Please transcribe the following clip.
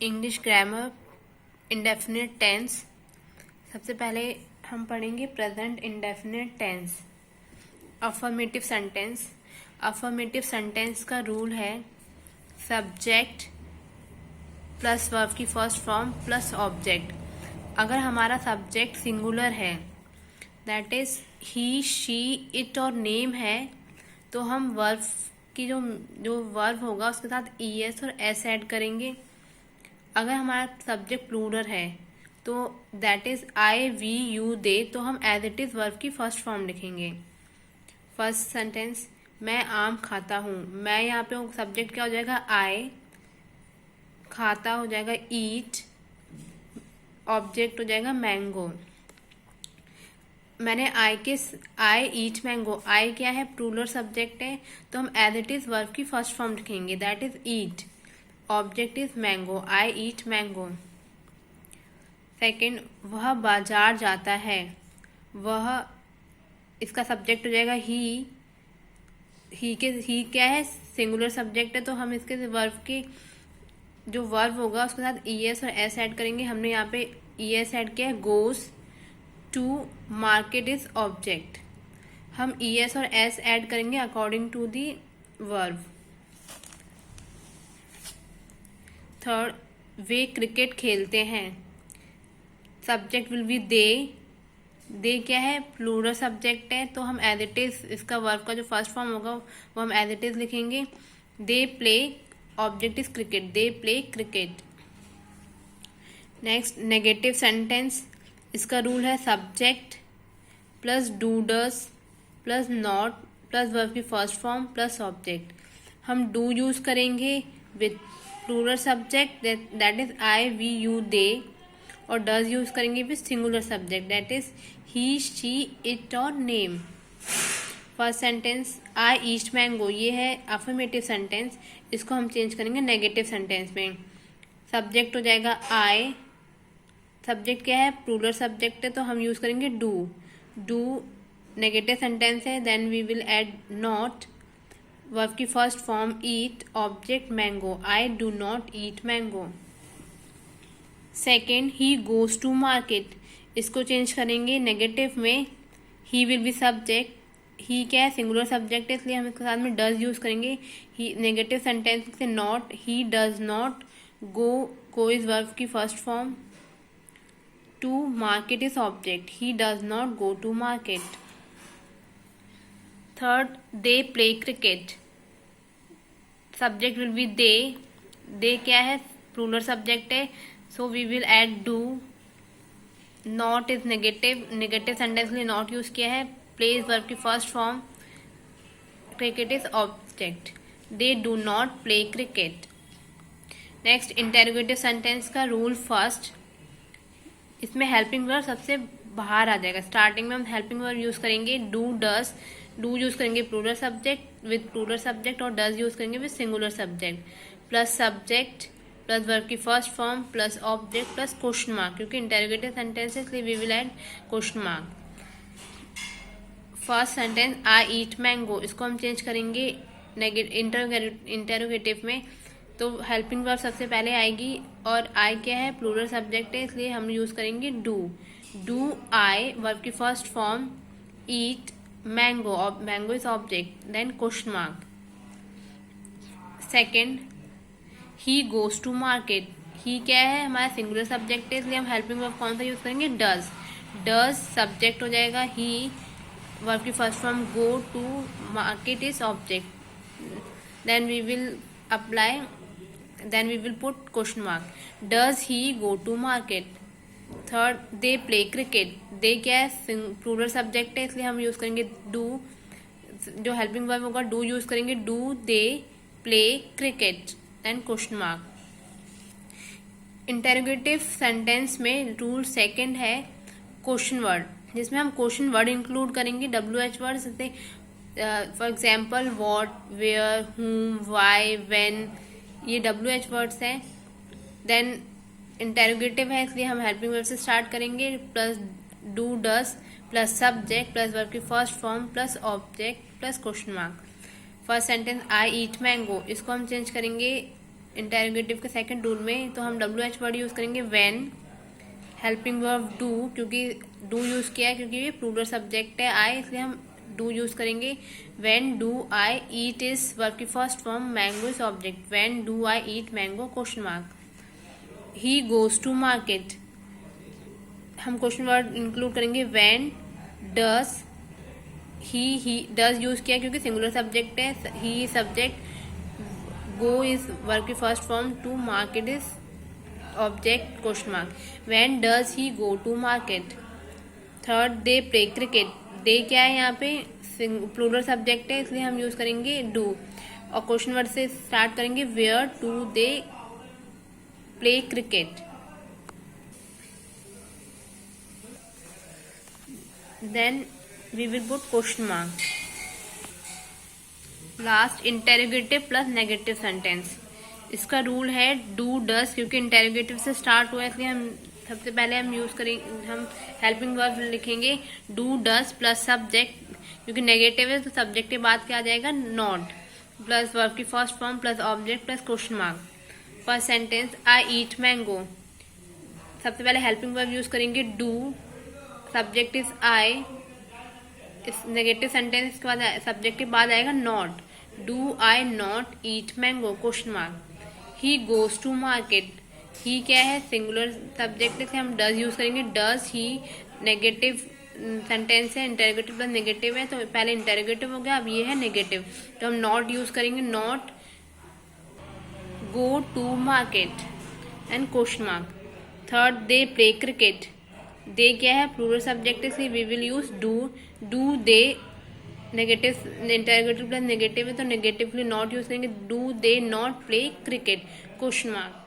English grammar indefinite tense. सबसे पहले हम पढ़ेंगे present indefinite tense. Affirmative sentence. Affirmative sentence का रूल है सब्जेक्ट प्लस वर्ब की फर्स्ट फॉर्म प्लस ऑब्जेक्ट। अगर हमारा सब्जेक्ट सिंगुलर है, that is he, she, it और नेम है, तो हम वर्ब की जो वर्ब होगा उसके साथ ईएस और एस ऐड करेंगे। अगर हमारा सब्जेक्ट प्लूरल है तो that is I, we, you, they, तो हम एज इट इज वर्ब की फर्स्ट फॉर्म लिखेंगे। फर्स्ट सेंटेंस, मैं आम खाता हूँ। मैं यहाँ पे सब्जेक्ट क्या हो जाएगा आई, खाता हो जाएगा ईट, ऑब्जेक्ट हो जाएगा मैंगो। मैंने आई ईट मैंगो, आई क्या है प्लूरल सब्जेक्ट है, तो हम एज इट इज वर्ब की फर्स्ट फॉर्म लिखेंगे, that is eat, object is mango, I eat mango. Second, वह बाजार जाता है। वह, इसका सब्जेक्ट हो जाएगा ही क्या है सिंगुलर सब्जेक्ट है, तो हम इसके वर्ब के जो वर्ब होगा उसके साथ ईएस और एस ऐड करेंगे। हमने यहाँ पे ईएस ऐड किया है, goes to market is object. हम ईएस और एस ऐड करेंगे according to the verb. Third, वे क्रिकेट खेलते हैं। Subject will be they. They क्या है प्लूरल सब्जेक्ट है, तो हम एज इट इज इसका वर्ब का जो फर्स्ट फॉर्म होगा वो हम एज इट इज लिखेंगे। They play, object is cricket, they play cricket. Next, negative sentence. इसका रूल है subject plus do does plus not plus verb की फर्स्ट फॉर्म प्लस ऑब्जेक्ट। हम डू यूज करेंगे with plural subject that is I, we, you, they, और does use करेंगे with singular subject that is he, she, it और name. First sentence, I eat mango, ये है affirmative sentence, इसको हम change करेंगे नेगेटिव सेंटेंस में। सब्जेक्ट हो जाएगा आई, सब्जेक्ट क्या है प्लूरल सब्जेक्ट है, तो हम यूज करेंगे डू। डू नेगेटिव सेंटेंस है, then we will add not, verb की first form eat, object mango, I do not eat mango. Second, he goes to market, इसको चेंज करेंगे नेगेटिव में, he will be subject, he क्या है singular subject है, इसलिए हम इसके साथ में डज यूज करेंगे। ही नेगेटिव सेंटेंस से not, he does not go is verb की first form, to market is object, he does not go to market. Third, they play cricket, subject will be they क्या है plural subject है, so we will add do. Not is negative sentence के लिए not use किया है, play is verb की first form, cricket is object, they do not play cricket. Next, interrogative sentence का rule first. इसमें helping verb सबसे बाहर आ जाएगा। स्टार्टिंग में हम हेल्पिंग वर्ब यूज करेंगे डू डज, डू यूज करेंगे plural subject with plural subject, और डज यूज करेंगे with singular subject, plus subject plus verb की first form plus object plus question mark, क्योंकि इंटेरोगेटिव सेंटेंस है इसलिए we will add question mark. First sentence, I eat mango, इसको हम change करेंगे interrogative में, तो हेल्पिंग वर्ब सबसे पहले आएगी, और आई क्या है प्लूरल सब्जेक्ट है, इसलिए हम यूज करेंगे डू। डू आई, वर्ब की first form, eat mango, mango is object, then question mark. Second, he goes to market, he क्या है हमारा सिंगुलर सब्जेक्ट है, इसलिए हम हेल्पिंग वर्ब कौन सा यूज करेंगे डज। डज सब्जेक्ट हो जाएगा ही, वर्ब की first form go to, market is object, then we will apply, then we will put question mark, does he go to market। Third, they play cricket, they क्या है plural subject है, इसलिए हम use करेंगे do, जो helping verb होगा do use करेंगे, do they play cricket, then question mark. Interrogative sentence में रूल सेकंड है क्वेश्चन वर्ड, जिसमें हम क्वेश्चन वर्ड इंक्लूड करेंगे WH वर्ड, जैसे for example what, where, whom, why, when, ये WH वर्ड्स हैं। देन इंटेरोगेटिव है, इसलिए हम हेल्पिंग वर्ब से स्टार्ट करेंगे, plus do does plus subject plus verb की first form plus object plus question mark. First sentence, I eat mango, इसको हम चेंज करेंगे इंटेरोगेटिव के सेकंड रूल में, तो हम WH वर्ड यूज करेंगे व्हेन, हेल्पिंग वर्ब डू, क्योंकि डू यूज किया है क्योंकि ये प्लूरल सब्जेक्ट है आई, इसलिए हम डू यूज करेंगे। When do I eat is verb की first form, mango is object, when do I eat mango question mark. He goes to market, हम क्वेश्चन वर्ड इंक्लूड करेंगे when does, he does use किया क्योंकि singular subject है, he subject, go is verb की first form, to market is object question mark. When does he go to market. Third, they play cricket, they क्या है यहाँ पे, plural subject है इसलिए हम यूज करेंगे डू, और क्वेश्चन वर्ड से स्टार्ट करेंगे where to they play cricket. Then we will put question mark. Last, interrogative plus negative sentence. इसका रूल है डू डस, क्योंकि इंटेरोगेटिव से स्टार्ट हुआ है इसलिए हम सबसे पहले हम यूज करेंगे, हम हेल्पिंग वर्ब लिखेंगे डू डस प्लस सब्जेक्ट, क्योंकि नेगेटिव है तो सब्जेक्ट के बाद क्या आ जाएगा, नॉट, प्लस वर्ब की first form plus object plus question mark. First sentence, I eat mango, सबसे पहले हेल्पिंग वर्ब यूज करेंगे डू, सब्जेक्ट इज आई, इस नेगेटिव सेंटेंस के बाद सब्जेक्ट के बाद आएगा not, do I not eat mango question mark. He goes to market, he क्या है, सिंगुलर सब्जेक्ट है, हम डज यूज करेंगे, डज ही, नेगेटिव सेंटेंस है, इंटेरोगेटिव प्लस नेगेटिव है, तो पहले इंटेरोगेटिव हो गया, अब ये है नेगेटिव, तो हम नॉट यूज करेंगे, not go to market and question mark. Third, they play cricket, they क्या है, प्लूरल सब्जेक्ट है, we will use do, do they, negative interrogative plus negative है तो नेगेटिवली नॉट यूज करेंगे, do they not play cricket question mark.